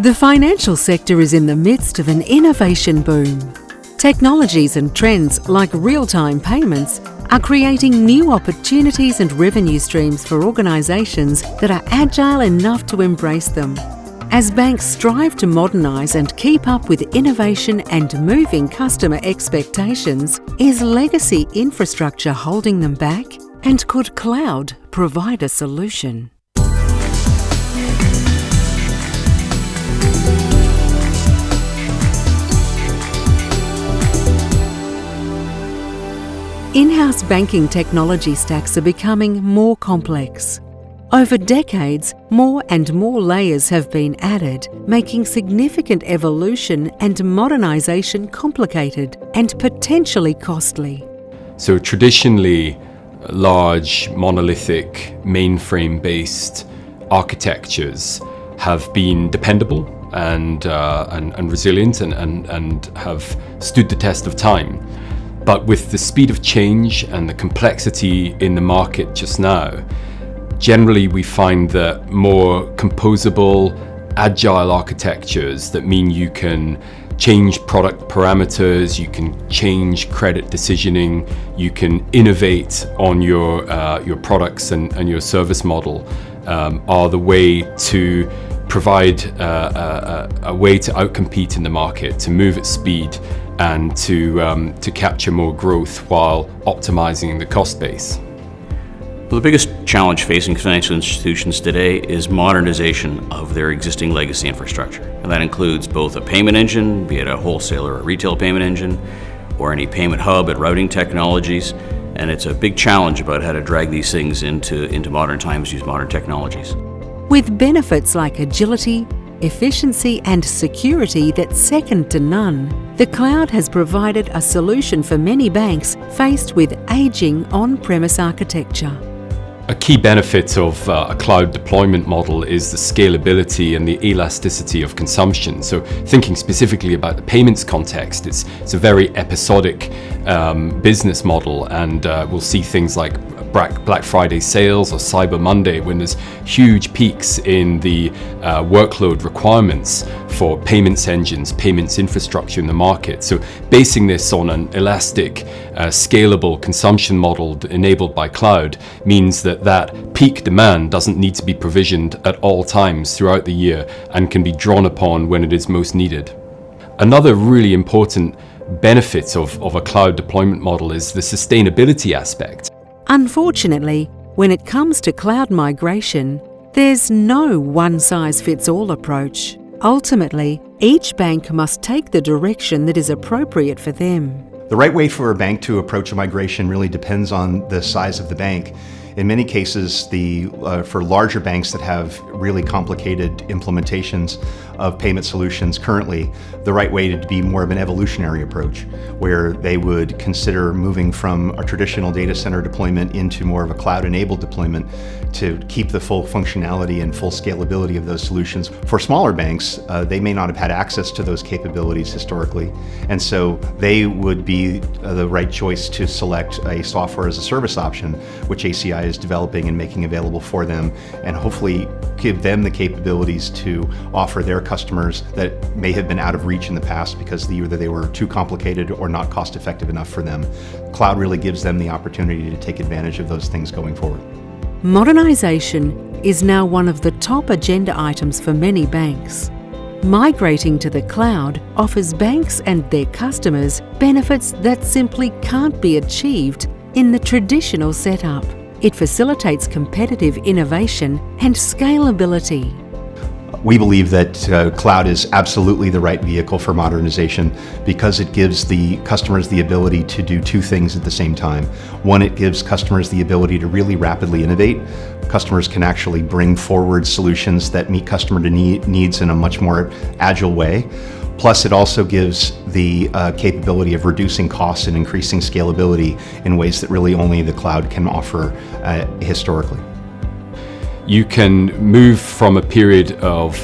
The financial sector is in the midst of an innovation boom. Technologies and trends like real-time payments are creating new opportunities and revenue streams for organisations that are agile enough to embrace them. As banks strive to modernize and keep up with innovation and moving customer expectations, is legacy infrastructure holding them back? And could cloud provide a solution? In-house banking technology stacks are becoming more complex. Over decades, more and more layers have been added, making significant evolution and modernisation complicated and potentially costly. So traditionally, large, monolithic, mainframe-based architectures have been dependable and resilient and have stood the test of time. But with the speed of change and the complexity in the market just now, generally we find that more composable, agile architectures that mean you can change product parameters, you can change credit decisioning, you can innovate on your products and your service model are the way to provide a way to outcompete in the market, to move at speed and to capture more growth while optimizing the cost base. Well, the biggest challenge facing financial institutions today is modernization of their existing legacy infrastructure. And that includes both a payment engine, be it a wholesale or a retail payment engine, or any payment hub and routing technologies. And it's a big challenge about how to drag these things into modern times, use modern technologies. With benefits like agility, efficiency and security that's second to none, the cloud has provided a solution for many banks faced with aging on-premise architecture. A key benefit of a cloud deployment model is the scalability and the elasticity of consumption. So thinking specifically about the payments context, it's a very episodic business model, and we'll see things like Black Friday sales or Cyber Monday when there's huge peaks in the workload requirements for payments engines, payments infrastructure in the market. So basing this on an elastic, scalable consumption model enabled by cloud means that peak demand doesn't need to be provisioned at all times throughout the year and can be drawn upon when it is most needed. Another really important benefit of a cloud deployment model is the sustainability aspect. Unfortunately, when it comes to cloud migration, there's no one-size-fits-all approach. Ultimately, each bank must take the direction that is appropriate for them. The right way for a bank to approach a migration really depends on the size of the bank. In many cases, for larger banks that have really complicated implementations of payment solutions currently, the right way to be more of an evolutionary approach, where they would consider moving from a traditional data center deployment into more of a cloud-enabled deployment to keep the full functionality and full scalability of those solutions. For smaller banks, they may not have had access to those capabilities historically, and so they would be the right choice to select a software as a service option, which ACI is developing and making available for them, and hopefully give them the capabilities to offer their customers that may have been out of reach in the past because either they were too complicated or not cost effective enough for them. Cloud really gives them the opportunity to take advantage of those things going forward. Modernization is now one of the top agenda items for many banks. Migrating to the cloud offers banks and their customers benefits that simply can't be achieved in the traditional setup. It facilitates competitive innovation and scalability. We believe that cloud is absolutely the right vehicle for modernization because it gives the customers the ability to do two things at the same time. One, it gives customers the ability to really rapidly innovate. Customers can actually bring forward solutions that meet customer needs in a much more agile way. Plus, it also gives the capability of reducing costs and increasing scalability in ways that really only the cloud can offer historically. You can move from a period of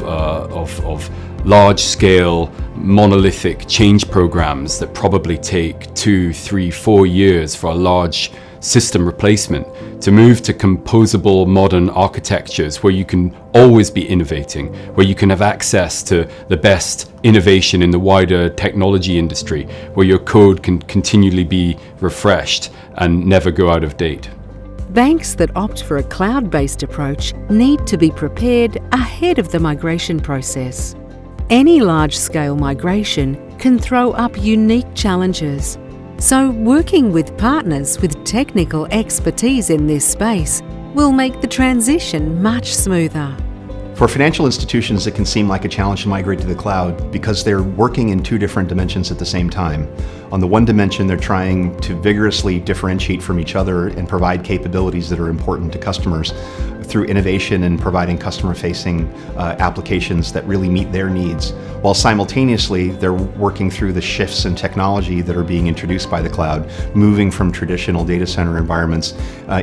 large-scale, monolithic change programs that probably take 2, 3, 4 years for a large system replacement, to move to composable modern architectures where you can always be innovating, where you can have access to the best innovation in the wider technology industry, where your code can continually be refreshed and never go out of date. Banks that opt for a cloud-based approach need to be prepared ahead of the migration process. Any large-scale migration can throw up unique challenges, so working with partners with technical expertise in this space will make the transition much smoother. For financial institutions, it can seem like a challenge to migrate to the cloud because they're working in two different dimensions at the same time. On the one dimension, they're trying to vigorously differentiate from each other and provide capabilities that are important to customers through innovation and providing customer-facing applications that really meet their needs, while simultaneously they're working through the shifts in technology that are being introduced by the cloud, moving from traditional data center environments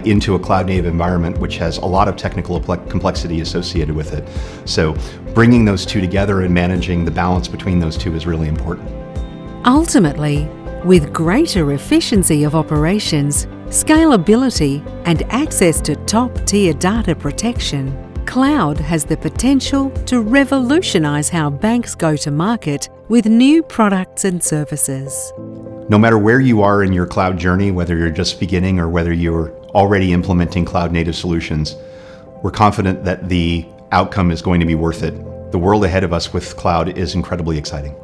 into a cloud-native environment, which has a lot of technical complexity associated with it. So bringing those two together and managing the balance between those two is really important. Ultimately, with greater efficiency of operations, scalability, and access to top-tier data protection, cloud has the potential to revolutionize how banks go to market with new products and services. No matter where you are in your cloud journey, whether you're just beginning or whether you're already implementing cloud-native solutions, we're confident that the outcome is going to be worth it. The world ahead of us with cloud is incredibly exciting.